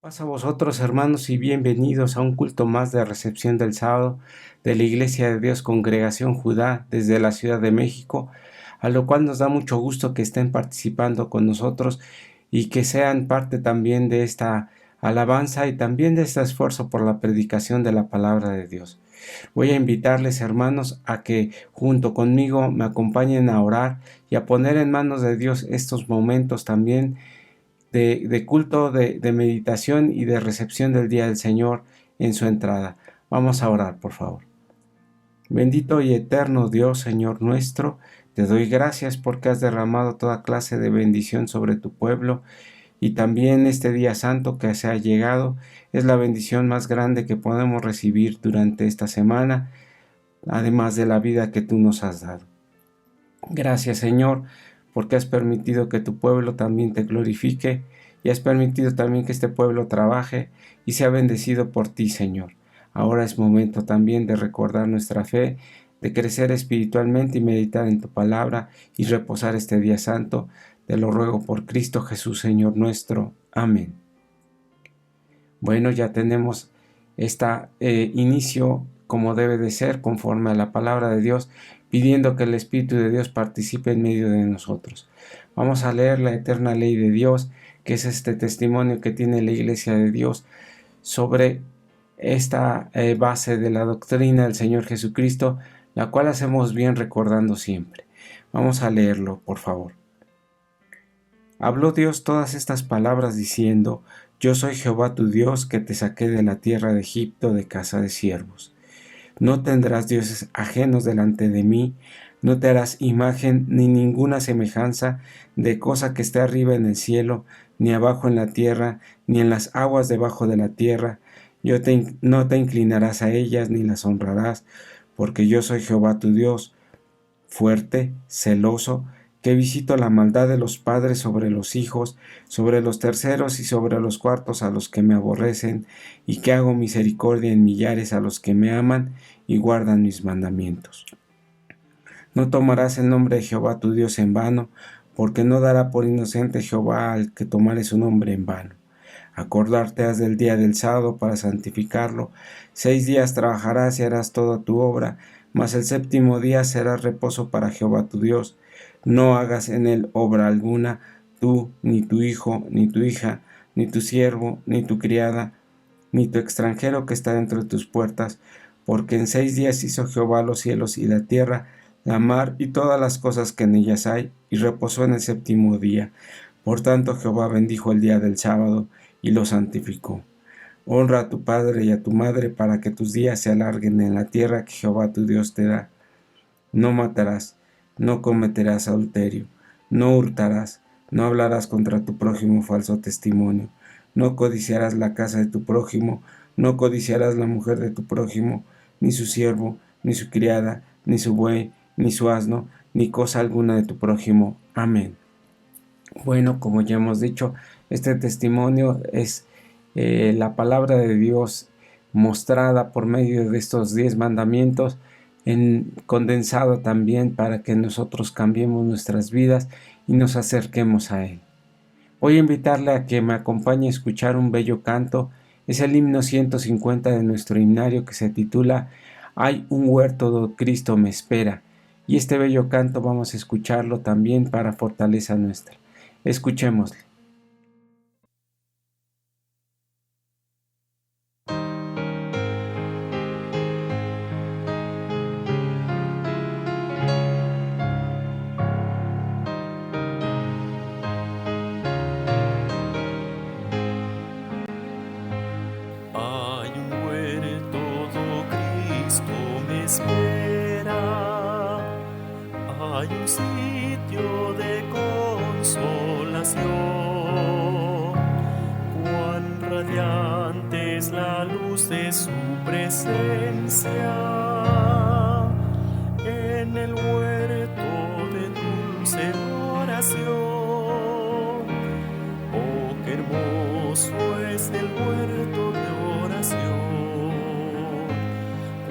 Paz a vosotros, hermanos, y bienvenidos a un culto más de recepción del sábado de la Iglesia de Dios Congregación Judá desde la Ciudad de México, a lo cual nos da mucho gusto que estén participando con nosotros y que sean parte también de esta alabanza y también de este esfuerzo por la predicación de la palabra de Dios. Voy a invitarles, hermanos, a que junto conmigo me acompañen a orar y a poner en manos de Dios estos momentos también de culto, de meditación y de recepción del día del Señor en su entrada. Vamos a orar, por favor. Bendito y eterno Dios, Señor nuestro, te doy gracias porque has derramado toda clase de bendición sobre tu pueblo y también este día santo que se ha llegado es la bendición más grande que podemos recibir durante esta semana, además de la vida que tú nos has dado. Gracias, Señor, porque has permitido que tu pueblo también te glorifique y has permitido también que este pueblo trabaje y sea bendecido por ti, Señor. Ahora es momento también de recordar nuestra fe, de crecer espiritualmente y meditar en tu palabra y reposar este día santo. Te lo ruego por Cristo Jesús, Señor nuestro. Amén. Bueno, ya tenemos este inicio como debe de ser, conforme a la palabra de Dios, pidiendo que el Espíritu de Dios participe en medio de nosotros. Vamos a leer la eterna ley de Dios, que es este testimonio que tiene la Iglesia de Dios sobre esta base de la doctrina del Señor Jesucristo, la cual hacemos bien recordando siempre. Vamos a leerlo, por favor. Habló Dios todas estas palabras diciendo: Yo soy Jehová tu Dios, que te saqué de la tierra de Egipto, de casa de siervos. No tendrás dioses ajenos delante de mí, no te harás imagen ni ninguna semejanza de cosa que esté arriba en el cielo, ni abajo en la tierra, ni en las aguas debajo de la tierra. No te inclinarás a ellas, ni las honrarás, porque yo soy Jehová tu Dios, fuerte, celoso, que visito la maldad de los padres sobre los hijos, sobre los terceros y sobre los cuartos a los que me aborrecen, y que hago misericordia en millares a los que me aman y guardan mis mandamientos. No tomarás el nombre de Jehová tu Dios en vano, porque no dará por inocente Jehová al que tomare su nombre en vano. Acordarte has del día del sábado para santificarlo. 6 días trabajarás y harás toda tu obra, mas el séptimo día será reposo para Jehová tu Dios. No hagas en él obra alguna, tú, ni tu hijo, ni tu hija, ni tu siervo, ni tu criada, ni tu extranjero que está dentro de tus puertas, porque en 6 días hizo Jehová los cielos y la tierra, la mar y todas las cosas que en ellas hay, y reposó en el séptimo día. Por tanto Jehová bendijo el día del sábado y lo santificó. Honra a tu padre y a tu madre para que tus días se alarguen en la tierra que Jehová tu Dios te da. No matarás, no cometerás adulterio, no hurtarás, no hablarás contra tu prójimo falso testimonio, no codiciarás la casa de tu prójimo, no codiciarás la mujer de tu prójimo, ni su siervo, ni su criada, ni su buey, ni su asno, ni cosa alguna de tu prójimo. Amén. Bueno, como ya hemos dicho, este testimonio es la palabra de Dios mostrada por medio de estos 10 mandamientos, condensado también para que nosotros cambiemos nuestras vidas y nos acerquemos a Él. Voy a invitarle a que me acompañe a escuchar un bello canto. Es el himno 150 de nuestro himnario, que se titula Hay un huerto donde Cristo me espera. Y este bello canto vamos a escucharlo también para fortaleza nuestra. Escuchémoslo. Hay un huerto do Cristo me espera, hay un sitio de consolación, cuán radiante es la luz de su presencia, en el huerto de dulce oración. Oh, qué hermoso es el huerto de oración,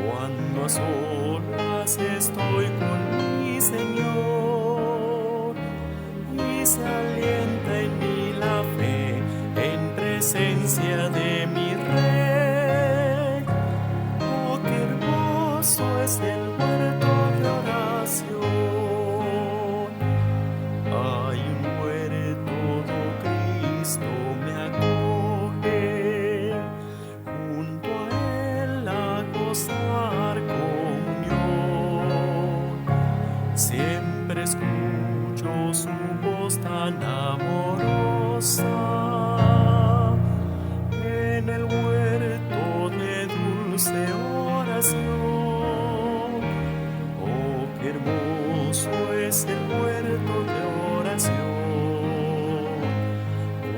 cuando a solas estoy con mi Señor y se alienta en mí la fe en presencia escucho su voz tan amorosa en el huerto de dulce oración. Oh, qué hermoso es el huerto de oración.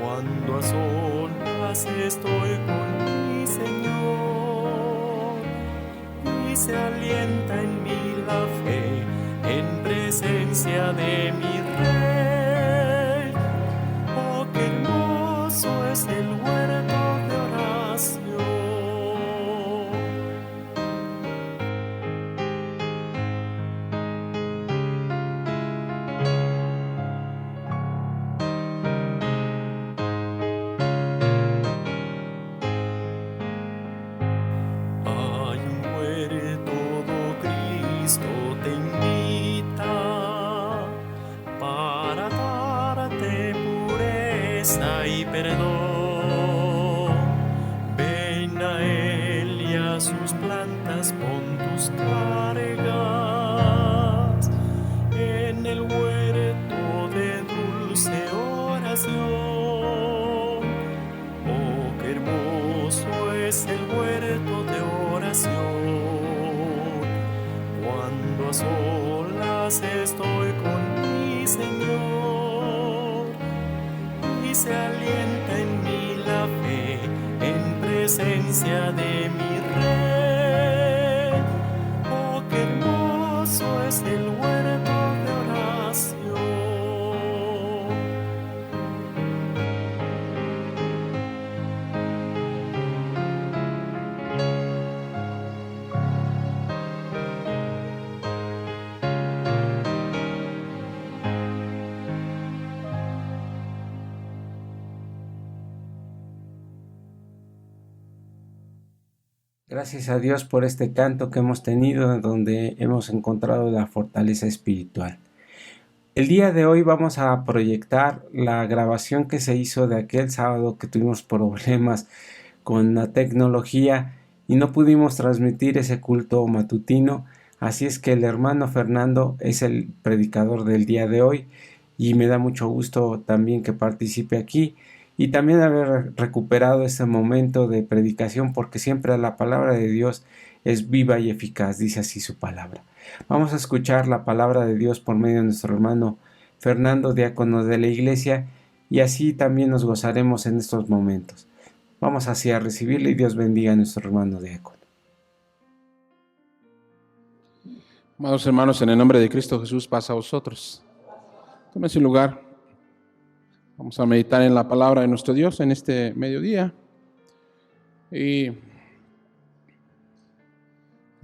Cuando a solas estoy con mi Señor y se alienta en mí la fe en presencia de mi Rey. Oh, qué hermoso es el huerto de oración. Hay un huerto, Cristo te invita para darte pureza y perdón. Ven a Él y a sus plantas pon tus cargas en el huerto de dulce oración. Oh, qué hermoso es el huerto de oración. Cuando a solas estoy con mi Señor y se alienta en mí la fe en presencia de mi Rey. Oh, qué hermoso es el huerto de oración. Gracias a Dios por este canto que hemos tenido, donde hemos encontrado la fortaleza espiritual. El día de hoy vamos a proyectar la grabación que se hizo de aquel sábado que tuvimos problemas con la tecnología y no pudimos transmitir ese culto matutino. Así es que el hermano Fernando es el predicador del día de hoy y me da mucho gusto también que participe aquí y también haber recuperado ese momento de predicación, porque siempre la palabra de Dios es viva y eficaz, dice así su palabra. Vamos a escuchar la palabra de Dios por medio de nuestro hermano Fernando, diácono de la iglesia, y así también nos gozaremos en estos momentos. Vamos así a recibirle y Dios bendiga a nuestro hermano diácono. Amados hermanos, en el nombre de Cristo Jesús, paz a vosotros. Tomen su lugar. Vamos a meditar en la palabra de nuestro Dios en este mediodía. Y el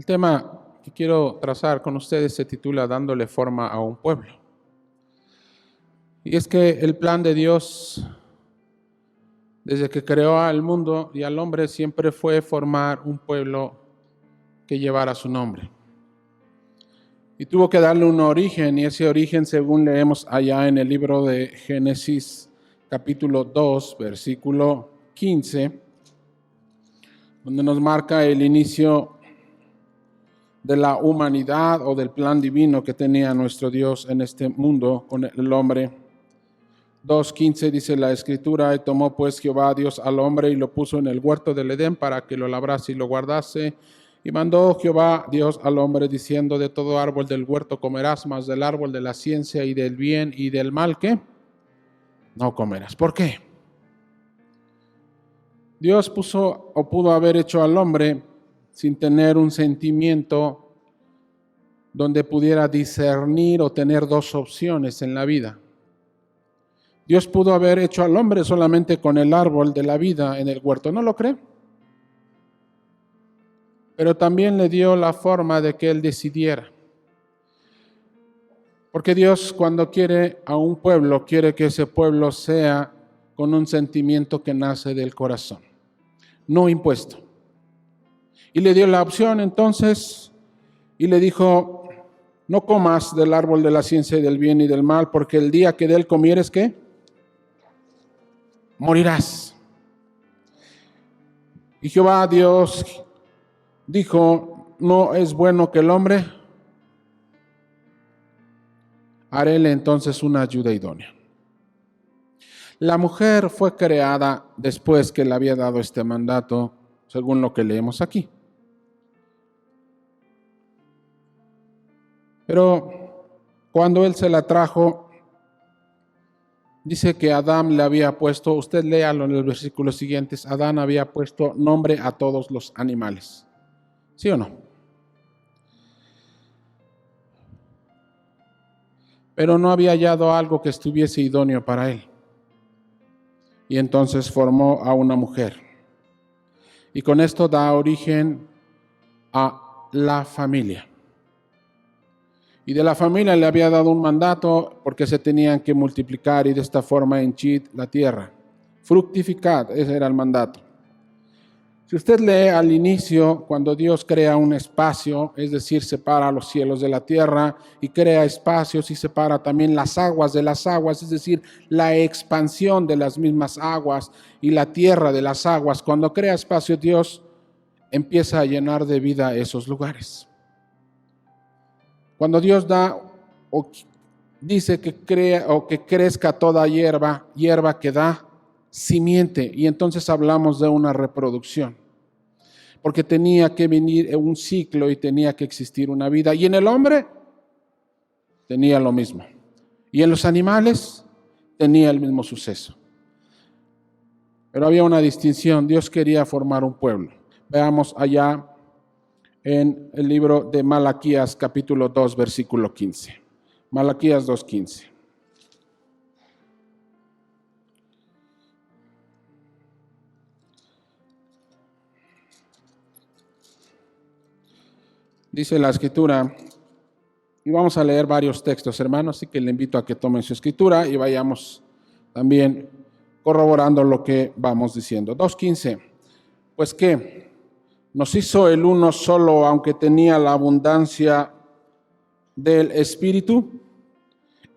tema que quiero trazar con ustedes se titula Dándole forma a un pueblo. Y es que el plan de Dios, desde que creó al mundo y al hombre, siempre fue formar un pueblo que llevara su nombre. Y tuvo que darle un origen, y ese origen, según leemos allá en el libro de Génesis, capítulo 2, versículo 15, donde nos marca el inicio de la humanidad o del plan divino que tenía nuestro Dios en este mundo con el hombre. 2:15 dice la Escritura: y tomó pues Jehová Dios al hombre y lo puso en el huerto del Edén para que lo labrase y lo guardase. Y mandó Jehová Dios al hombre diciendo: de todo árbol del huerto comerás, mas del árbol de la ciencia y del bien y del mal, ¿qué? No comerás. ¿Por qué? Dios puso o pudo haber hecho al hombre sin tener un sentimiento donde pudiera discernir o tener dos opciones en la vida. Dios pudo haber hecho al hombre solamente con el árbol de la vida en el huerto, ¿no lo cree? Pero también le dio la forma de que él decidiera. Porque Dios, cuando quiere a un pueblo, quiere que ese pueblo sea con un sentimiento que nace del corazón, no impuesto. Y le dio la opción entonces y le dijo: no comas del árbol de la ciencia y del bien y del mal, porque el día que de él comieres, ¿qué? Morirás. Y Jehová Dios dijo: no es bueno que el hombre haréle entonces una ayuda idónea. La mujer fue creada después que le había dado este mandato, según lo que leemos aquí. Pero cuando él se la trajo, dice que Adán le había puesto, usted léalo en los versículos siguientes, Adán había puesto nombre a todos los animales. ¿Sí o no? Pero no había hallado algo que estuviese idóneo para él. Y entonces formó a una mujer. Y con esto da origen a la familia. Y de la familia le había dado un mandato porque se tenían que multiplicar y de esta forma henchid la tierra. Fructificad, ese era el mandato. Si usted lee al inicio, cuando Dios crea un espacio, es decir, separa los cielos de la tierra y crea espacios y separa también las aguas de las aguas, es decir, la expansión de las mismas aguas y la tierra de las aguas. Cuando crea espacio, Dios empieza a llenar de vida esos lugares. Cuando Dios da o dice que crea o que crezca toda hierba que da simiente, y entonces hablamos de una reproducción, porque tenía que venir un ciclo y tenía que existir una vida, y en el hombre tenía lo mismo, y en los animales tenía el mismo suceso. Pero había una distinción, Dios quería formar un pueblo. Veamos allá en el libro de Malaquías capítulo 2 versículo 15. Malaquías 2:15. Dice la escritura, y vamos a leer varios textos, hermanos, así que le invito a que tomen su escritura y vayamos también corroborando lo que vamos diciendo. 2:15. Pues ¿qué? Nos hizo el uno solo, aunque tenía la abundancia del Espíritu.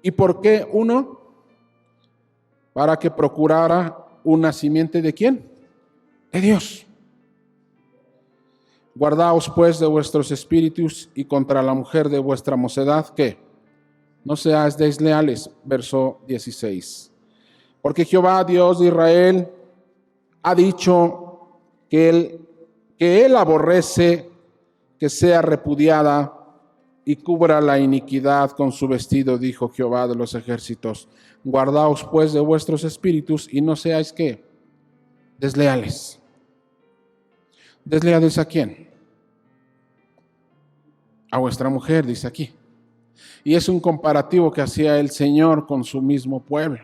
¿Y por qué uno? Para que procurara una simiente ¿de quién? De Dios. Guardaos pues de vuestros espíritus, y contra la mujer de vuestra mocedad, ¿qué? No seáis desleales. Verso 16. Porque Jehová, Dios de Israel, ha dicho que él aborrece que sea repudiada y cubra la iniquidad con su vestido, dijo Jehová de los ejércitos. Guardaos pues de vuestros espíritus y no seáis ¿qué? Desleales. ¿Desleales a quién? A vuestra mujer, dice aquí. Y es un comparativo que hacía el Señor con su mismo pueblo.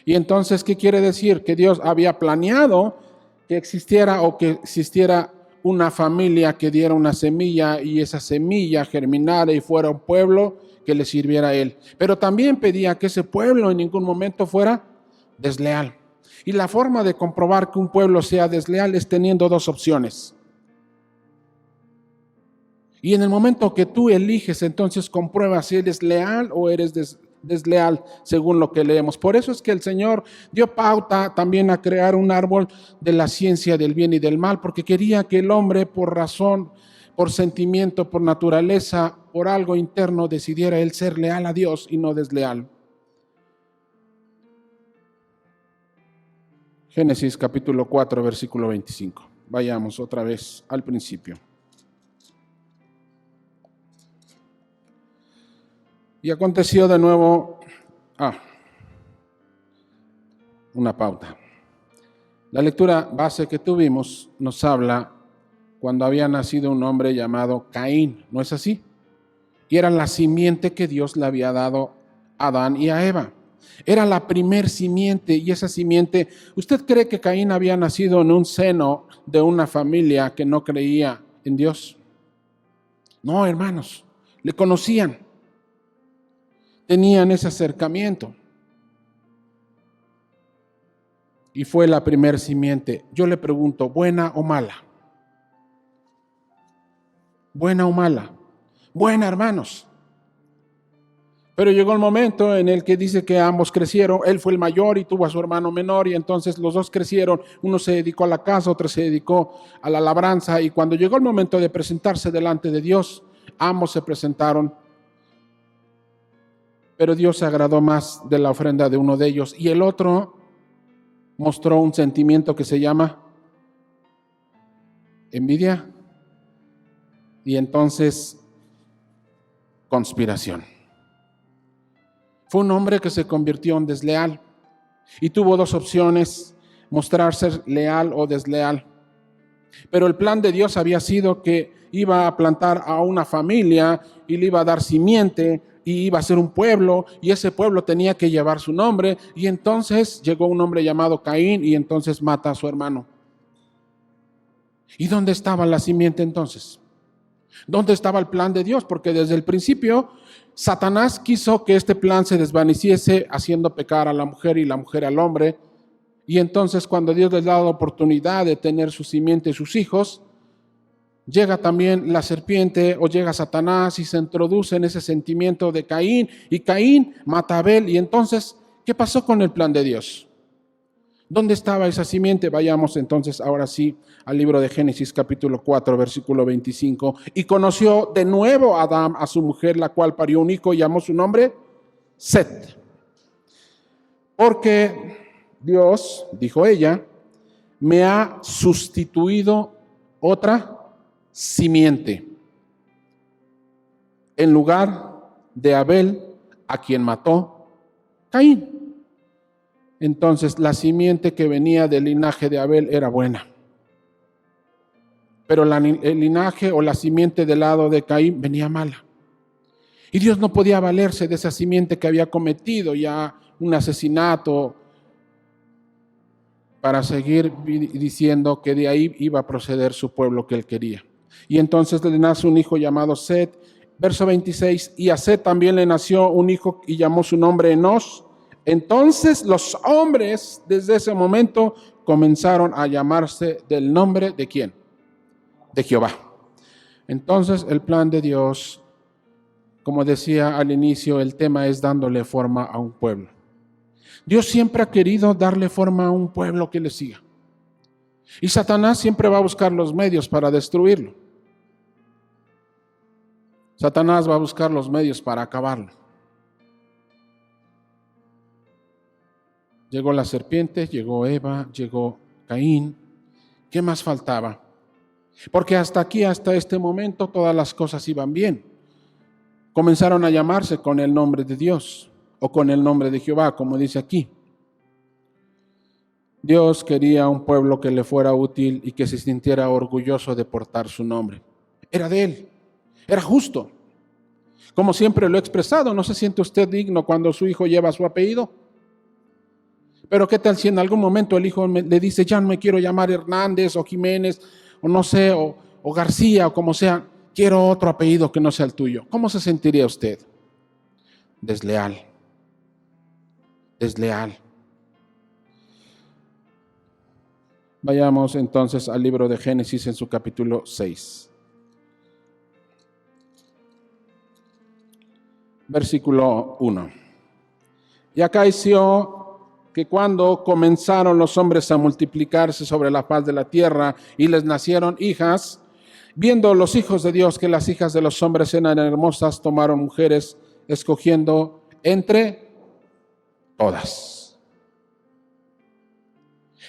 Y entonces, ¿qué quiere decir? Que Dios había planeado que existiera una familia que diera una semilla y esa semilla germinara y fuera un pueblo que le sirviera a Él. Pero también pedía que ese pueblo en ningún momento fuera desleal. Y la forma de comprobar que un pueblo sea desleal es teniendo dos opciones. Y en el momento que tú eliges, entonces compruebas si eres leal o eres desleal, según lo que leemos. Por eso es que el Señor dio pauta también a crear un árbol de la ciencia del bien y del mal, porque quería que el hombre, por razón, por sentimiento, por naturaleza, por algo interno, decidiera él ser leal a Dios y no desleal. Génesis capítulo 4, versículo 25. Vayamos otra vez al principio. Y aconteció de nuevo, una pauta. La lectura base que tuvimos nos habla cuando había nacido un hombre llamado Caín, ¿no es así? Y era la simiente que Dios le había dado a Adán y a Eva. Era la primer simiente, y esa simiente, ¿usted cree que Caín había nacido en un seno de una familia que no creía en Dios? No, hermanos, le conocían. Tenían ese acercamiento. Y fue la primer simiente. Yo le pregunto, ¿buena o mala? ¿Buena o mala? Buena, hermanos. Pero llegó el momento en el que dice que ambos crecieron. Él fue el mayor y tuvo a su hermano menor, y entonces los dos crecieron. Uno se dedicó a la casa, otro se dedicó a la labranza, y cuando llegó el momento de presentarse delante de Dios, ambos se presentaron pero Dios se agradó más de la ofrenda de uno de ellos. Y el otro mostró un sentimiento que se llama envidia y entonces conspiración. Fue un hombre que se convirtió en desleal y tuvo dos opciones: mostrar ser leal o desleal. Pero el plan de Dios había sido que iba a plantar a una familia y le iba a dar simiente y iba a ser un pueblo, y ese pueblo tenía que llevar su nombre. Y entonces llegó un hombre llamado Caín y entonces mata a su hermano. ¿Y dónde estaba la simiente entonces? ¿Dónde estaba el plan de Dios? Porque desde el principio Satanás quiso que este plan se desvaneciese haciendo pecar a la mujer y la mujer al hombre. Y entonces cuando Dios les da la oportunidad de tener su simiente y sus hijos, llega también la serpiente o llega Satanás y se introduce en ese sentimiento de Caín, y Caín mata a Abel. Y entonces, ¿qué pasó con el plan de Dios? ¿Dónde estaba esa simiente? Vayamos entonces ahora sí al libro de Génesis capítulo 4, versículo 25. Y conoció de nuevo Adán a su mujer, la cual parió un hijo y llamó su nombre Set. Porque Dios, dijo ella, me ha sustituido otra simiente en lugar de Abel, a quien mató Caín. Entonces la simiente que venía del linaje de Abel era buena, pero el linaje o la simiente del lado de Caín venía mala. Y Dios no podía valerse de esa simiente que había cometido ya un asesinato para seguir diciendo que de ahí iba a proceder su pueblo que él quería. Y entonces le nace un hijo llamado Set. Verso 26, y a Set también le nació un hijo y llamó su nombre Enos. Entonces los hombres desde ese momento comenzaron a llamarse del nombre ¿de quién? De Jehová. Entonces el plan de Dios, como decía al inicio, el tema es dándole forma a un pueblo. Dios siempre ha querido darle forma a un pueblo que le siga. Y Satanás siempre va a buscar los medios para destruirlo. Satanás va a buscar los medios para acabarlo. Llegó la serpiente, llegó Eva, llegó Caín. ¿Qué más faltaba? Porque hasta aquí, hasta este momento, todas las cosas iban bien. Comenzaron a llamarse con el nombre de Dios o con el nombre de Jehová, como dice aquí. Dios quería un pueblo que le fuera útil y que se sintiera orgulloso de portar su nombre. Era de él, era justo. Como siempre lo he expresado, ¿no se siente usted digno cuando su hijo lleva su apellido? Pero ¿qué tal si en algún momento el hijo le dice, ya no me quiero llamar Hernández o Jiménez o no sé, o García o como sea, quiero otro apellido que no sea el tuyo? ¿Cómo se sentiría usted? Desleal. Desleal. Vayamos entonces al libro de Génesis en su capítulo 6. Versículo 1. Y acaeció que cuando comenzaron los hombres a multiplicarse sobre la faz de la tierra y les nacieron hijas, viendo los hijos de Dios que las hijas de los hombres eran hermosas, tomaron mujeres, escogiendo entre todas.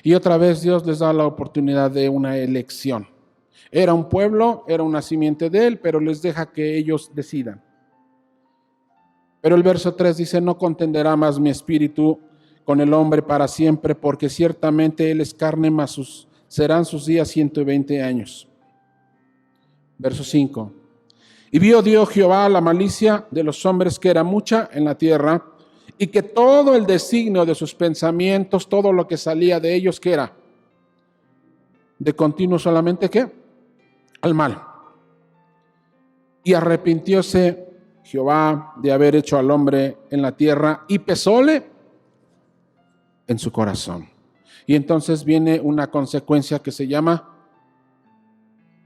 Y otra vez Dios les da la oportunidad de una elección. Era un pueblo, era una simiente de él, pero les deja que ellos decidan. Pero el verso 3 dice, no contenderá más mi espíritu con el hombre para siempre, porque ciertamente él es carne, mas serán sus días 120 años. Verso 5. Y vio Dios Jehová la malicia de los hombres, que era mucha en la tierra, y que todo el designio de sus pensamientos, todo lo que salía de ellos, ¿qué era? De continuo solamente, ¿qué? Al mal. Y arrepintióse Jehová de haber hecho al hombre en la tierra, y pesóle en su corazón. Y entonces viene una consecuencia que se llama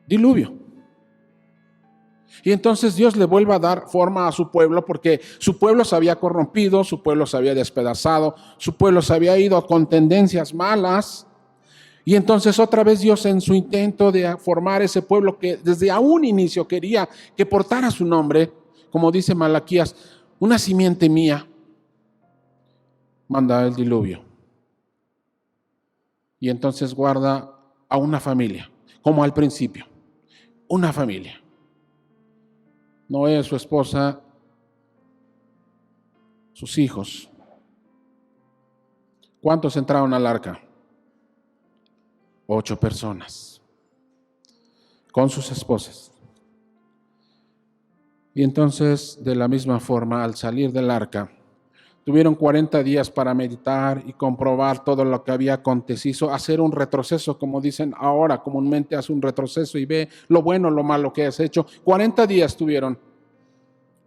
diluvio. Y entonces Dios le vuelve a dar forma a su pueblo, porque su pueblo se había corrompido, su pueblo se había despedazado, su pueblo se había ido con tendencias malas. Y entonces otra vez Dios, en su intento de formar ese pueblo que desde a un inicio quería que portara su nombre, como dice Malaquías, una simiente mía, manda el diluvio. Y entonces guarda a una familia, como al principio, una familia. Noé, su esposa, sus hijos. ¿Cuántos entraron al arca? 8 personas, con sus esposas. Y entonces, de la misma forma, al salir del arca, tuvieron 40 días para meditar y comprobar todo lo que había acontecido, hacer un retroceso, como dicen ahora, comúnmente hace un retroceso y ve lo bueno, lo malo que has hecho. 40 días tuvieron.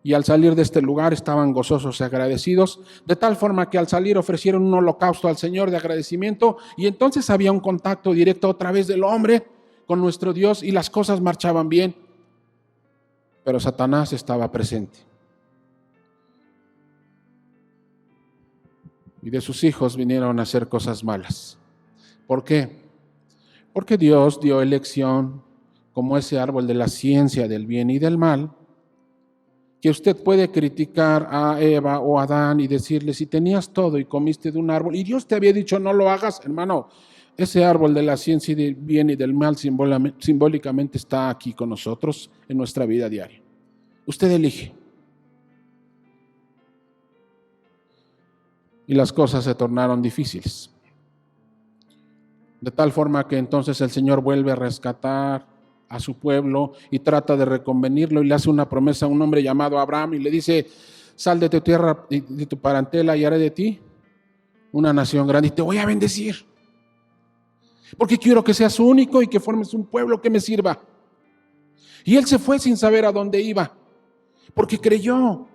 Y al salir de este lugar estaban gozosos y agradecidos, de tal forma que al salir ofrecieron un holocausto al Señor de agradecimiento, y entonces había un contacto directo otra vez del hombre con nuestro Dios y las cosas marchaban bien. Pero Satanás estaba presente. Y de sus hijos vinieron a hacer cosas malas. ¿Por qué? Porque Dios dio elección como ese árbol de la ciencia del bien y del mal, que usted puede criticar a Eva o a Adán y decirle, si tenías todo y comiste de un árbol, y Dios te había dicho no lo hagas, hermano, ese árbol de la ciencia del bien y del mal simbólicamente está aquí con nosotros en nuestra vida diaria. Usted elige. Y las cosas se tornaron difíciles. De tal forma que entonces el Señor vuelve a rescatar a su pueblo y trata de reconvenirlo y le hace una promesa a un hombre llamado Abraham y le dice, sal de tu tierra y de tu parentela y haré de ti una nación grande y te voy a bendecir. Porque quiero que seas único y que formes un pueblo que me sirva. Y él se fue sin saber a dónde iba, porque creyó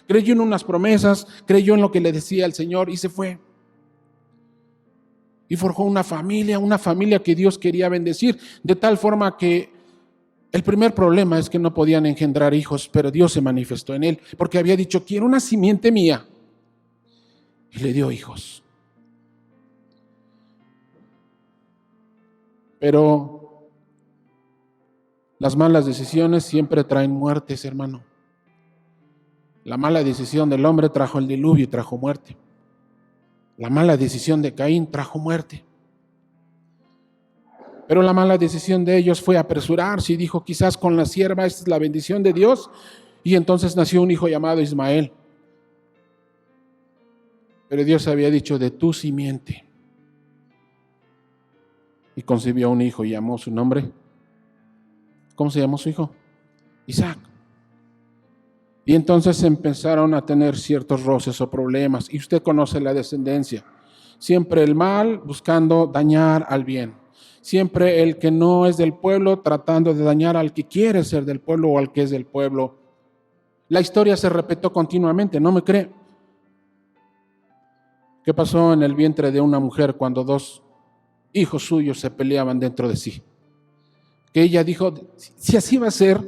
en unas promesas, creyó en lo que le decía el Señor y se fue. Y forjó una familia que Dios quería bendecir, de tal forma que el primer problema es que no podían engendrar hijos, pero Dios se manifestó en él, porque había dicho, quiero una simiente mía. Y le dio hijos. Pero las malas decisiones siempre traen muertes, hermano. La mala decisión del hombre trajo el diluvio y trajo muerte. La mala decisión de Caín trajo muerte. Pero la mala decisión de ellos fue apresurarse y dijo, quizás con la sierva esta es la bendición de Dios. Y entonces nació un hijo llamado Ismael. Pero Dios había dicho, de tu simiente. Y concibió un hijo y llamó su nombre. ¿Cómo se llamó su hijo? Isaac. Y entonces empezaron a tener ciertos roces o problemas. Y usted conoce la descendencia. Siempre el mal buscando dañar al bien. Siempre el que no es del pueblo tratando de dañar al que quiere ser del pueblo o al que es del pueblo. La historia se repitió continuamente, ¿no me cree? ¿Qué pasó en el vientre de una mujer cuando 2 hijos suyos se peleaban dentro de sí? Que ella dijo, si así va a ser,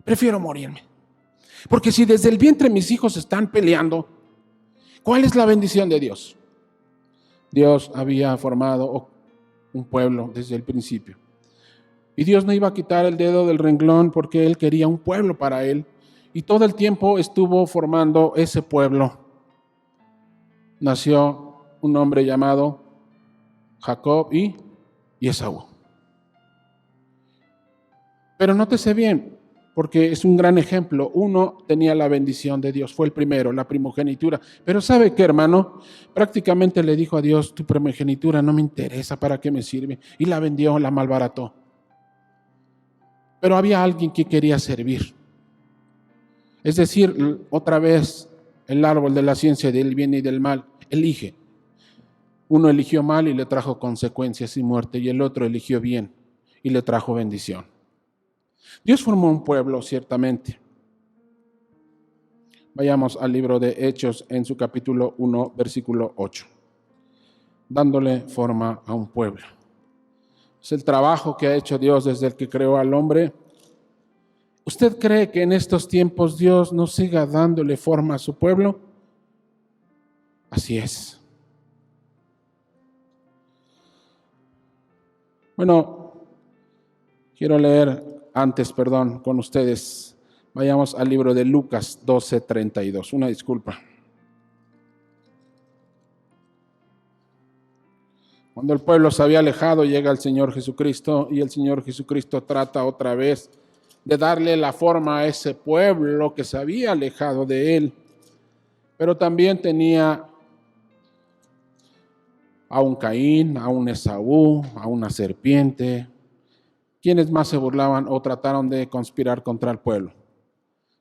prefiero morirme. Porque si desde el vientre mis hijos están peleando, ¿cuál es la bendición de Dios? Dios había formado un pueblo desde el principio. Y Dios no iba a quitar el dedo del renglón porque Él quería un pueblo para Él. Y todo el tiempo estuvo formando ese pueblo. Nació un hombre llamado Jacob y Esaú. Pero nótese bien, porque es un gran ejemplo. Uno tenía la bendición de Dios, fue el primero, la primogenitura. Pero ¿sabe qué, hermano? Prácticamente le dijo a Dios, tu primogenitura no me interesa, ¿para qué me sirve? Y la vendió, la malbarató. Pero había alguien que quería servir. Es decir, otra vez, el árbol de la ciencia del bien y del mal, elige. Uno eligió mal y le trajo consecuencias y muerte, y el otro eligió bien y le trajo bendición. Dios formó un pueblo, ciertamente. Vayamos al libro de Hechos en su capítulo 1, versículo 8. Dándole forma a un pueblo. Es el trabajo que ha hecho Dios desde el que creó al hombre. ¿Usted cree que en estos tiempos Dios no siga dándole forma a su pueblo? Así es. Bueno, quiero leer con ustedes Vayamos al libro de Lucas 12:32. Una disculpa. Cuando el pueblo se había alejado, llega el Señor Jesucristo y el Señor Jesucristo trata otra vez de darle la forma a ese pueblo que se había alejado de Él. Pero también tenía a un Caín, a un Esaú, a una serpiente, quienes más se burlaban o trataron de conspirar contra el pueblo.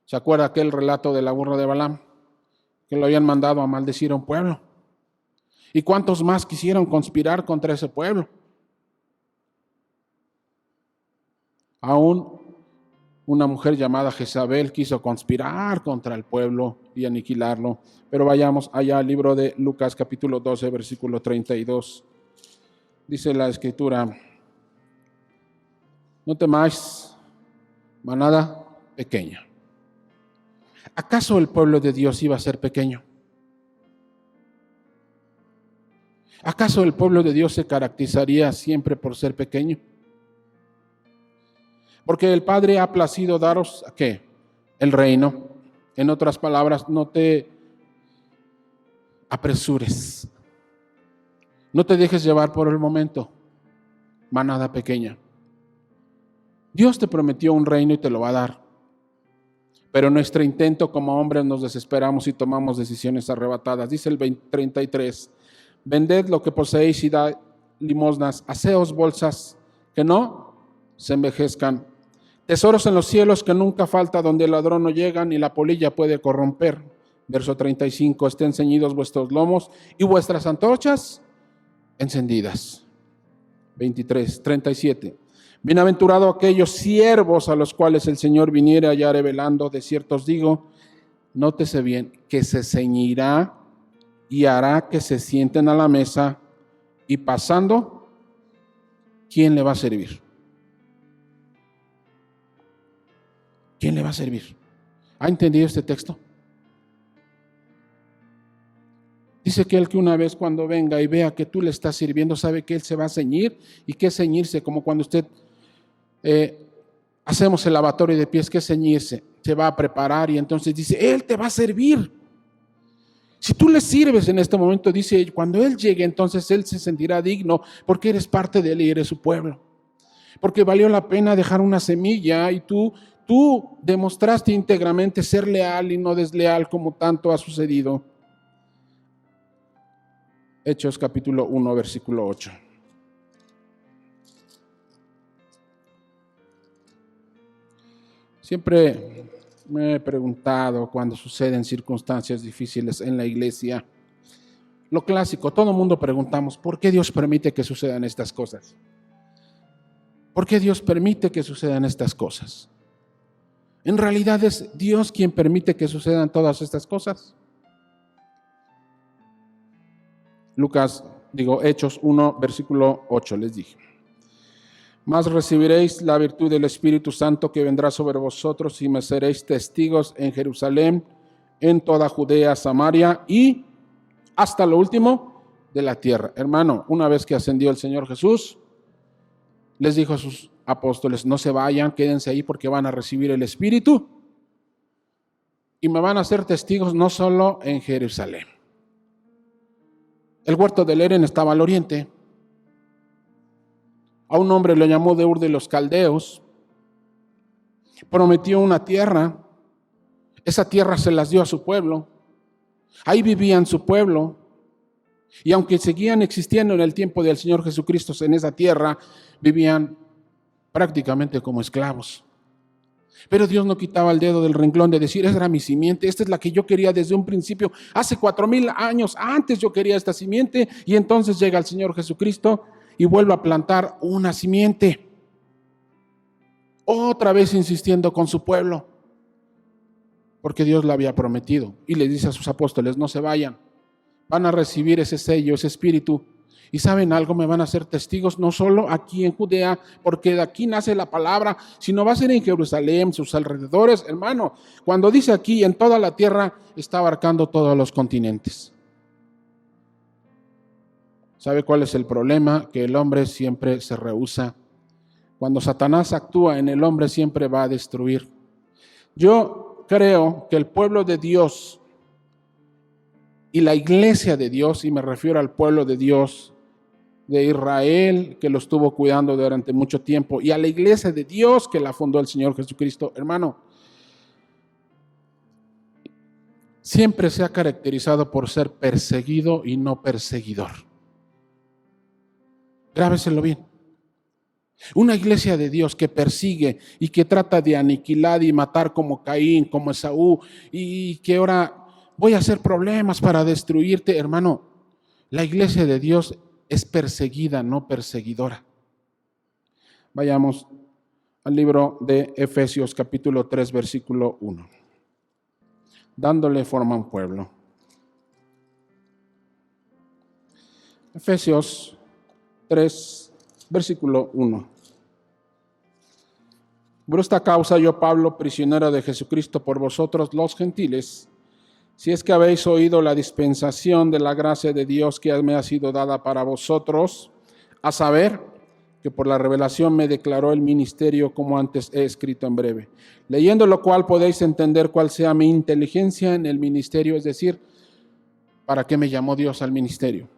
¿Se acuerda aquel relato de la burra de Balaam? Que lo habían mandado a maldecir a un pueblo. ¿Y cuántos más quisieron conspirar contra ese pueblo? Aún una mujer llamada Jezabel quiso conspirar contra el pueblo y aniquilarlo. Pero vayamos allá al libro de Lucas capítulo 12, versículo 32. Dice la Escritura: no temáis, manada pequeña. ¿Acaso el pueblo de Dios iba a ser pequeño? ¿Acaso el pueblo de Dios se caracterizaría siempre por ser pequeño? Porque el Padre ha placido daros, ¿qué? El reino. En otras palabras, no te apresures. No te dejes llevar por el momento, manada pequeña. Dios te prometió un reino y te lo va a dar. Pero nuestro intento como hombres nos desesperamos y tomamos decisiones arrebatadas. Dice el 33, vended lo que poseéis y dad limosnas, haceos bolsas que no se envejezcan, tesoros en los cielos que nunca falta, donde el ladrón no llega ni la polilla puede corromper. Verso 35, estén ceñidos vuestros lomos y vuestras antorchas encendidas. 37, bienaventurado aquellos siervos a los cuales el Señor viniere a hallar velando. De cierto os digo, nótese bien, que se ceñirá y hará que se sienten a la mesa, y pasando, ¿quién le va a servir? ¿Quién le va a servir? ¿Ha entendido este texto? Dice que él que una vez cuando venga y vea que tú le estás sirviendo, sabe que él se va a ceñir. ¿Y qué es ceñirse? Como cuando usted hacemos el lavatorio de pies, ¿qué es ceñirse? Se va a preparar y entonces dice, él te va a servir. Si tú le sirves en este momento, dice, cuando él llegue, entonces él se sentirá digno porque eres parte de él y eres su pueblo. Porque valió la pena dejar una semilla y tú demostraste íntegramente ser leal y no desleal como tanto ha sucedido. Hechos capítulo 1, versículo 8. Siempre me he preguntado cuando suceden circunstancias difíciles en la iglesia, lo clásico, todo el mundo preguntamos, ¿por qué Dios permite que sucedan estas cosas? ¿Por qué Dios permite que sucedan estas cosas? En realidad es Dios quien permite que sucedan todas estas cosas. Hechos 1, versículo 8, les dije. Mas recibiréis la virtud del Espíritu Santo que vendrá sobre vosotros y me seréis testigos en Jerusalén, en toda Judea, Samaria y hasta lo último de la tierra. Hermano, una vez que ascendió el Señor Jesús, les dijo a sus apóstoles, no se vayan, quédense ahí porque van a recibir el Espíritu y me van a ser testigos no solo en Jerusalén. El huerto del Edén estaba al oriente. A un hombre lo llamó de Ur de los Caldeos. Prometió una tierra. Esa tierra se las dio a su pueblo. Ahí vivían su pueblo. Y aunque seguían existiendo en el tiempo del Señor Jesucristo en esa tierra, vivían prácticamente como esclavos. Pero Dios no quitaba el dedo del renglón de decir, esa era mi simiente, esta es la que yo quería desde un principio. Hace 4,000 años antes yo quería esta simiente y entonces llega el Señor Jesucristo y vuelve a plantar una simiente. Otra vez insistiendo con su pueblo, porque Dios la había prometido. Y le dice a sus apóstoles, no se vayan, van a recibir ese sello, ese espíritu. Y saben algo, me van a ser testigos no solo aquí en Judea, porque de aquí nace la palabra, sino va a ser en Jerusalén, sus alrededores. Hermano, cuando dice aquí en toda la tierra, está abarcando todos los continentes. ¿Sabe cuál es el problema? Que el hombre siempre se rehúsa. Cuando Satanás actúa en el hombre, siempre va a destruir. Yo creo que el pueblo de Dios y la iglesia de Dios, y me refiero al pueblo de Dios de Israel, que lo estuvo cuidando durante mucho tiempo, y a la iglesia de Dios que la fundó el Señor Jesucristo, hermano, siempre se ha caracterizado por ser perseguido y no perseguidor. Grábeselo bien. Una iglesia de Dios que persigue y que trata de aniquilar y matar como Caín, como Esaú, y que ahora voy a hacer problemas para destruirte, hermano. La iglesia de Dios es perseguida, no perseguidora. Vayamos al libro de Efesios capítulo 3, versículo 1. Dándole forma a un pueblo. Efesios 3, versículo 1. Por esta causa yo, Pablo, prisionero de Jesucristo por vosotros los gentiles, si es que habéis oído la dispensación de la gracia de Dios que me ha sido dada para vosotros, a saber, que por la revelación me declaró el ministerio como antes he escrito en breve, leyendo lo cual podéis entender cuál sea mi inteligencia en el ministerio, es decir, para qué me llamó Dios al ministerio,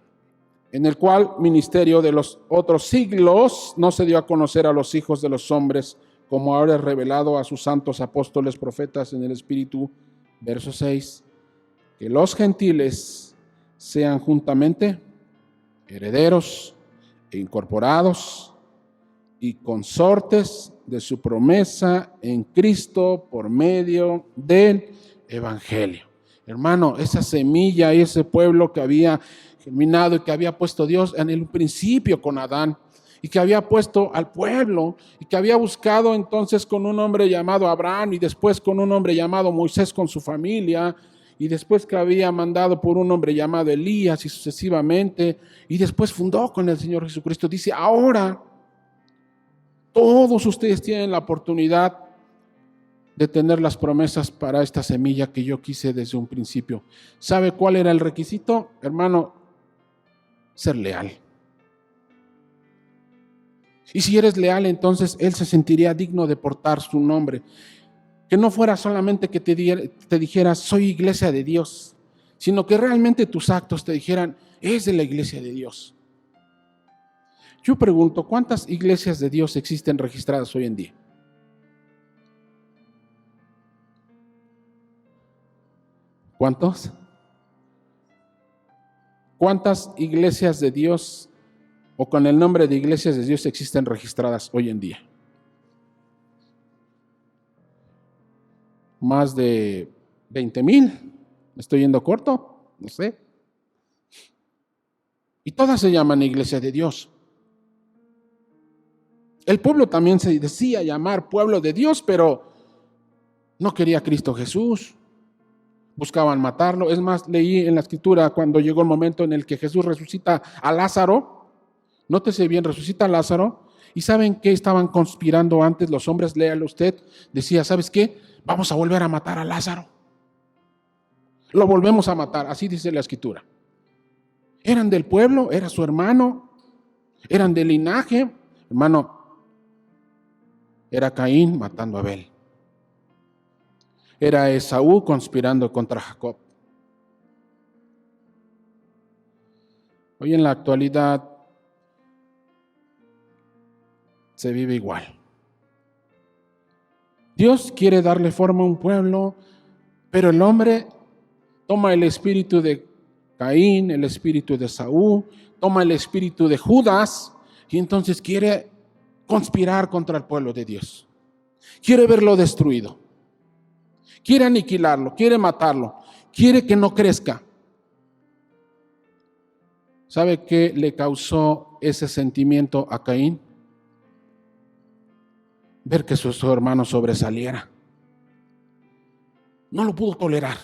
en el cual ministerio de los otros siglos no se dio a conocer a los hijos de los hombres, como ahora es revelado a sus santos apóstoles, profetas en el Espíritu. Verso 6, que los gentiles sean juntamente herederos e incorporados y consortes de su promesa en Cristo por medio del Evangelio. Hermano, esa semilla y ese pueblo que había germinado y que había puesto Dios en el principio con Adán, y que había puesto al pueblo, y que había buscado entonces con un hombre llamado Abraham, y después con un hombre llamado Moisés con su familia, y después que había mandado por un hombre llamado Elías, y sucesivamente, y después fundó con el Señor Jesucristo. Dice, ahora todos ustedes tienen la oportunidad de tener las promesas para esta semilla que yo quise desde un principio. ¿Sabe cuál era el requisito, hermano? Ser leal. Y si eres leal, entonces Él se sentiría digno de portar su nombre. Que no fuera solamente que te dijera, soy iglesia de Dios, sino que realmente tus actos te dijeran, es de la iglesia de Dios. Yo pregunto, ¿cuántas iglesias de Dios existen registradas hoy en día? ¿Cuántos? ¿Cuántas iglesias de Dios o con el nombre de iglesias de Dios existen registradas hoy en día? Más de 20,000. ¿Me estoy yendo corto? No sé. Y todas se llaman iglesia de Dios. El pueblo también se decía llamar pueblo de Dios, pero no quería a Cristo Jesús. Buscaban matarlo. Es más, leí en la escritura cuando llegó el momento en el que Jesús resucita a Lázaro. Nótese bien, resucita a Lázaro. ¿Y saben qué estaban conspirando antes los hombres? Léalo usted. Decía, ¿sabes qué? Vamos a volver a matar a Lázaro. Lo volvemos a matar, así dice la escritura. Eran del pueblo, era su hermano, eran del linaje. Hermano, era Caín matando a Abel. Era Esaú conspirando contra Jacob. Hoy en la actualidad se vive igual. Dios quiere darle forma a un pueblo, pero el hombre toma el espíritu de Caín, el espíritu de Esaú, toma el espíritu de Judas y entonces quiere conspirar contra el pueblo de Dios. Quiere verlo destruido. Quiere aniquilarlo, quiere matarlo, quiere que no crezca. ¿Sabe qué le causó ese sentimiento a Caín? Ver que su hermano sobresaliera. No lo pudo tolerar.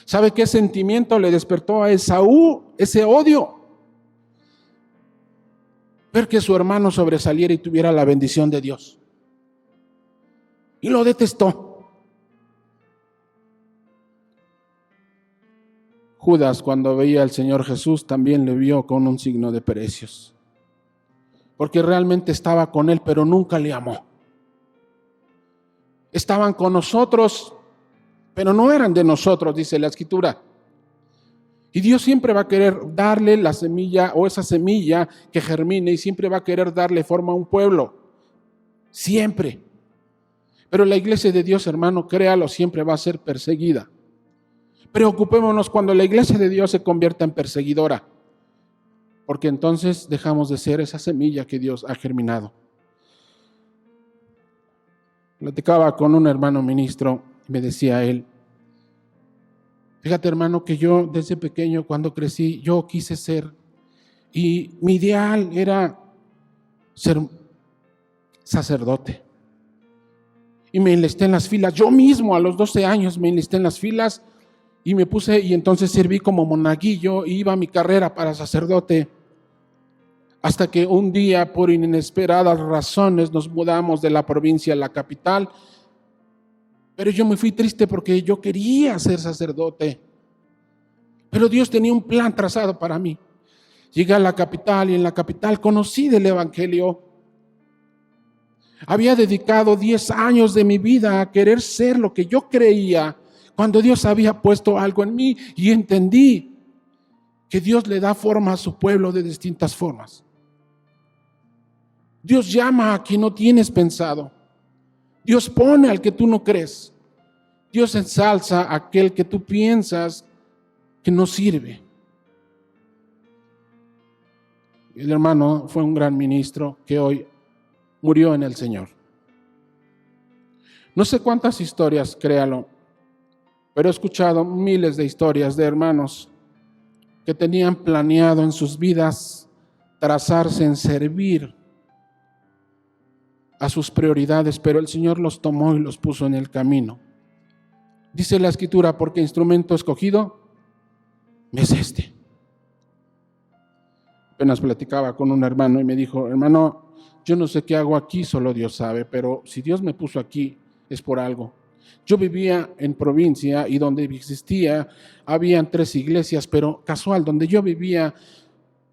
¿Sabe qué sentimiento le despertó a Esaú? Ese odio. Ver que su hermano sobresaliera y tuviera la bendición de Dios. Y lo detestó. Judas, cuando veía al Señor Jesús, también le vio con un signo de precios. Porque realmente estaba con él, pero nunca le amó. estaban con nosotros, pero no eran de nosotros, dice la Escritura. Y Dios siempre va a querer darle la semilla o esa semilla que germine y siempre va a querer darle forma a un pueblo. Siempre. Pero la iglesia de Dios, hermano, créalo, siempre va a ser perseguida. Preocupémonos cuando la iglesia de Dios se convierta en perseguidora, porque entonces dejamos de ser esa semilla que Dios ha germinado. Platicaba con un hermano ministro y me decía él: fíjate, hermano, que yo desde pequeño, cuando crecí, yo quise ser, y mi ideal era ser sacerdote. Y me enlisté en las filas. Yo mismo a los 12 años me enlisté en las filas y me puse, y entonces serví como monaguillo y iba a mi carrera para sacerdote. Hasta que un día, por inesperadas razones, nos mudamos de la provincia a la capital. Pero yo me fui triste porque yo quería ser sacerdote. Pero Dios tenía un plan trazado para mí. Llegué a la capital y en la capital conocí del Evangelio. Había dedicado 10 años de mi vida a querer ser lo que yo creía, cuando Dios había puesto algo en mí, y entendí que Dios le da forma a su pueblo de distintas formas. Dios llama a quien no tienes pensado. Dios pone al que tú no crees. Dios ensalza a aquel que tú piensas que no sirve. El hermano fue un gran ministro que hoy murió en el Señor. No sé cuántas historias, créalo, pero he escuchado miles de historias de hermanos que tenían planeado en sus vidas trazarse en servir a sus prioridades, pero el Señor los tomó y los puso en el camino. Dice la Escritura: porque instrumento escogido es este. Apenas platicaba con un hermano y me dijo: hermano, yo no sé qué hago aquí, solo Dios sabe, pero si Dios me puso aquí es por algo. Yo vivía en provincia y donde existía, habían 3 iglesias, pero casual, donde yo vivía,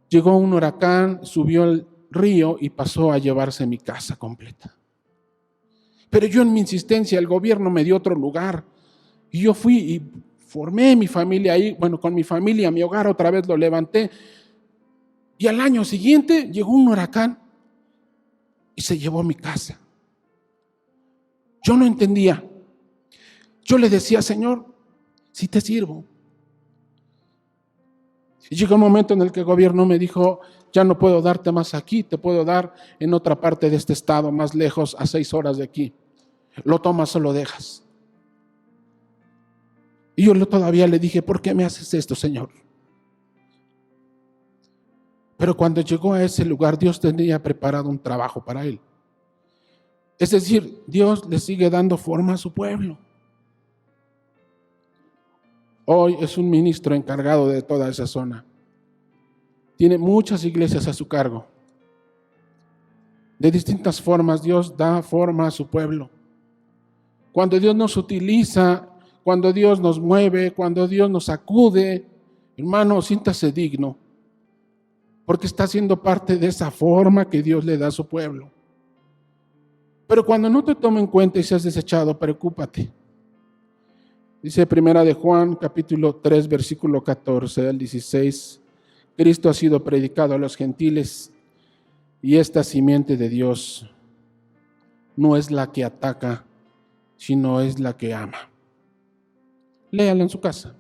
llegó un huracán, subió el río y pasó a llevarse mi casa completa. Pero yo, en mi insistencia, el gobierno me dio otro lugar y yo fui y formé mi familia ahí. Bueno, con mi familia, mi hogar otra vez lo levanté, y al año siguiente llegó un huracán y se llevó mi casa. Yo no entendía. Yo le decía: Señor, si te sirvo. Y llegó un momento en el que el gobierno me dijo: ya no puedo darte más aquí, te puedo dar en otra parte de este estado, más lejos, a 6 horas de aquí. ¿Lo tomas o lo dejas? Y yo todavía le dije: ¿por qué me haces esto, Señor? Pero cuando llegó a ese lugar, Dios tenía preparado un trabajo para él. Es decir, Dios le sigue dando forma a su pueblo. Hoy es un ministro encargado de toda esa zona. Tiene muchas iglesias a su cargo. De distintas formas Dios da forma a su pueblo. Cuando Dios nos utiliza, cuando Dios nos mueve, cuando Dios nos acude, hermano, siéntase digno, porque está siendo parte de esa forma que Dios le da a su pueblo. Pero cuando no te tome en cuenta y seas desechado, preocúpate. Dice 1 de Juan, capítulo 3, versículo 14 al 16, Cristo ha sido predicado a los gentiles, y esta simiente de Dios no es la que ataca, sino es la que ama. Léalo en su casa.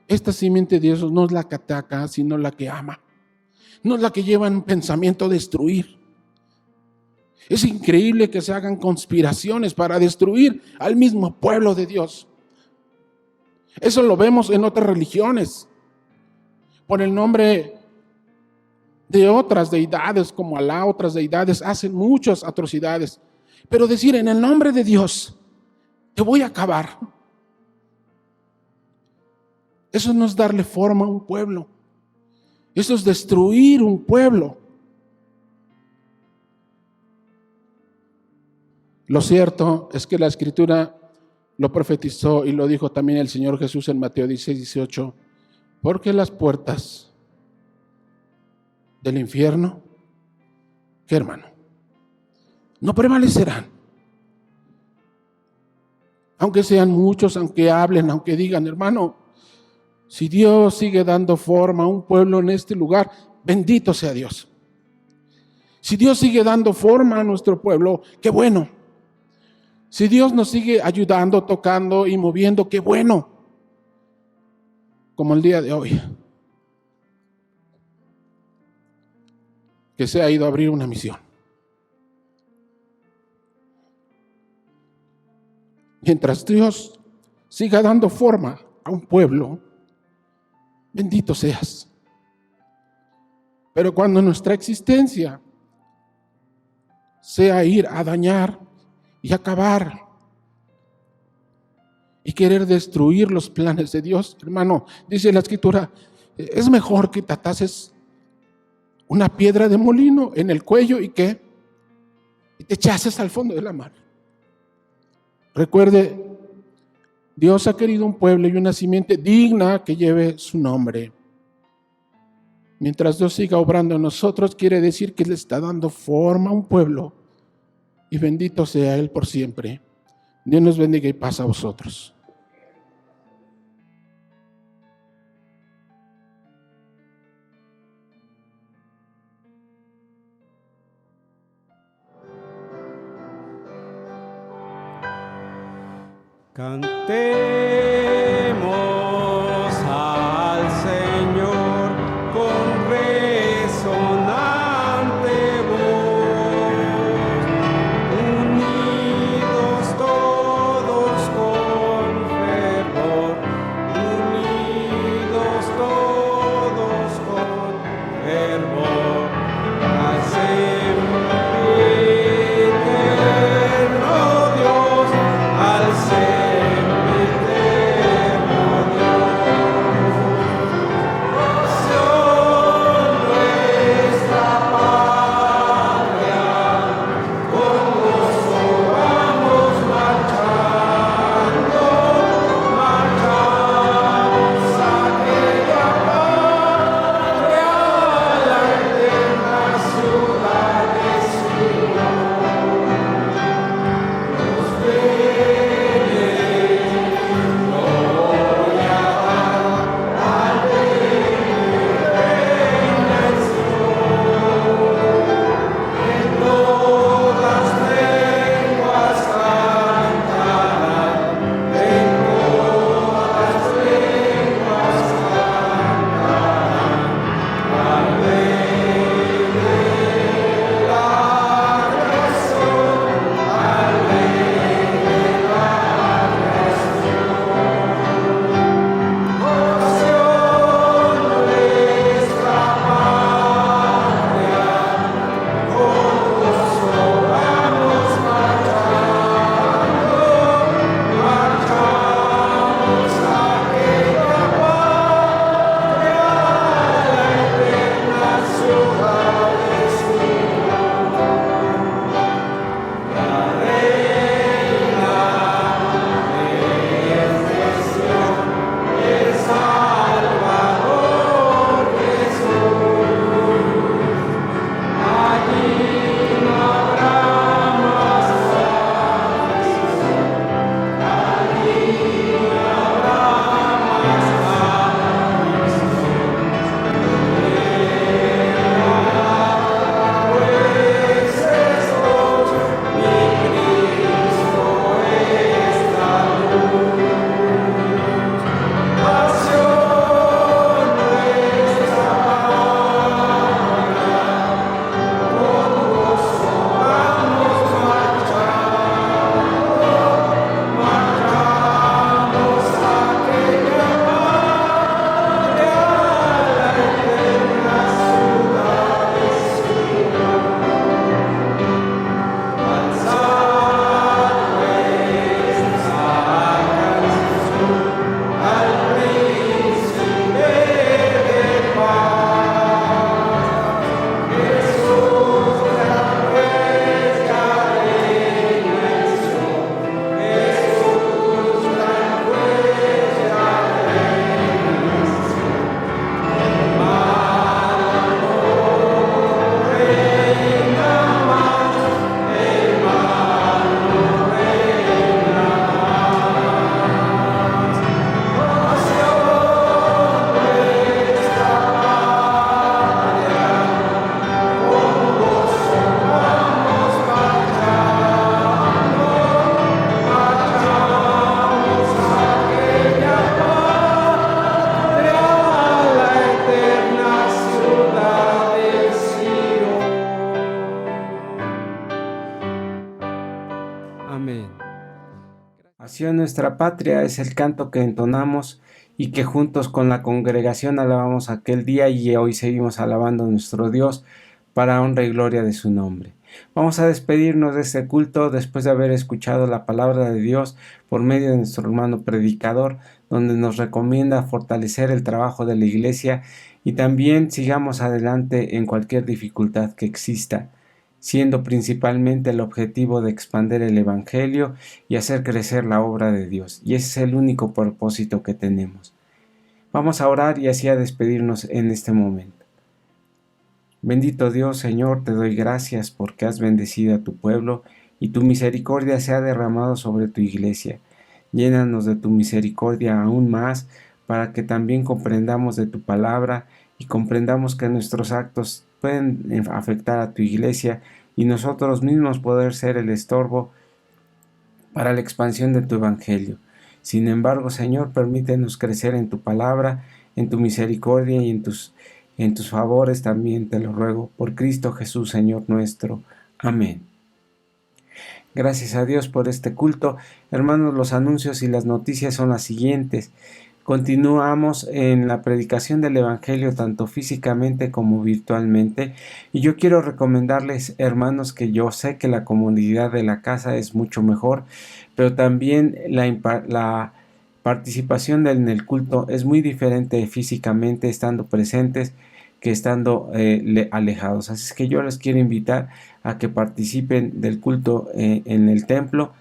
Esta simiente de Dios no es la que ataca, sino la que ama. No es la que lleva un pensamiento a destruir. Es increíble que se hagan conspiraciones para destruir al mismo pueblo de Dios. Eso lo vemos en otras religiones. Por el nombre de otras deidades como Alá, otras deidades hacen muchas atrocidades. Pero decir: en el nombre de Dios te voy a acabar, eso no es darle forma a un pueblo. Eso es destruir un pueblo. Lo cierto es que la Escritura lo profetizó y lo dijo también el Señor Jesús en Mateo 16, 18. Porque las puertas del infierno, ¿qué, hermano? No prevalecerán aunque sean muchos, aunque hablen, aunque digan, hermano, si Dios sigue dando forma a un pueblo en este lugar, bendito sea Dios. Si Dios sigue dando forma a nuestro pueblo, qué bueno. Si Dios nos sigue ayudando, tocando y moviendo, qué bueno. Como el día de hoy, que se ha ido a abrir una misión. Mientras Dios siga dando forma a un pueblo, bendito seas. Pero cuando nuestra existencia sea ir a dañar y acabar y querer destruir los planes de Dios, hermano, dice la Escritura, es mejor que te atases una piedra de molino en el cuello y te echases al fondo de la mar. Recuerde, Dios ha querido un pueblo y una simiente digna que lleve su nombre. Mientras Dios siga obrando en nosotros, quiere decir que le está dando forma a un pueblo. Y bendito sea Él por siempre. Dios nos bendiga y paz a vosotros. Cantemos al Señor con resonante voz, unidos todos con fervor, unidos todos con fervor, al sempiterno Dios, al sempiterno nación, nuestra patria, es el canto que entonamos y que juntos con la congregación alabamos aquel día y hoy seguimos alabando a nuestro Dios para honra y gloria de su nombre. Vamos a despedirnos de este culto después de haber escuchado la palabra de Dios por medio de nuestro hermano predicador, donde nos recomienda fortalecer el trabajo de la iglesia y también sigamos adelante en cualquier dificultad que exista, siendo principalmente el objetivo de expandir el Evangelio y hacer crecer la obra de Dios. Y ese es el único propósito que tenemos. Vamos a orar y así a despedirnos en este momento. Bendito Dios, Señor, te doy gracias porque has bendecido a tu pueblo y tu misericordia se ha derramado sobre tu iglesia. Llénanos de tu misericordia aún más para que también comprendamos de tu palabra y comprendamos que nuestros actos pueden afectar a tu iglesia y nosotros mismos poder ser el estorbo para la expansión de tu evangelio. Sin embargo, Señor, permítenos crecer en tu palabra, en tu misericordia y en tus favores también te lo ruego, por Cristo Jesús, Señor nuestro. Amén. Gracias a Dios por este culto. Hermanos, los anuncios y las noticias son las siguientes. Continuamos en la predicación del Evangelio tanto físicamente como virtualmente y yo quiero recomendarles, hermanos, que yo sé que la comunidad de la casa es mucho mejor, pero también la participación en el culto es muy diferente físicamente estando presentes que estando alejados. Así es que yo les quiero invitar a que participen del culto en el templo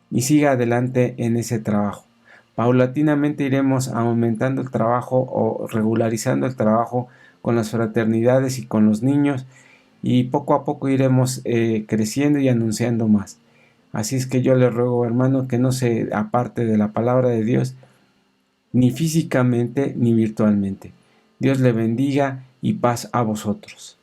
y siga adelante en ese trabajo. Paulatinamente iremos aumentando el trabajo o regularizando el trabajo con las fraternidades y con los niños y poco a poco iremos creciendo y anunciando más. Así es que yo les ruego, hermano, que no se aparte de la palabra de Dios ni físicamente ni virtualmente. Dios le bendiga y paz a vosotros.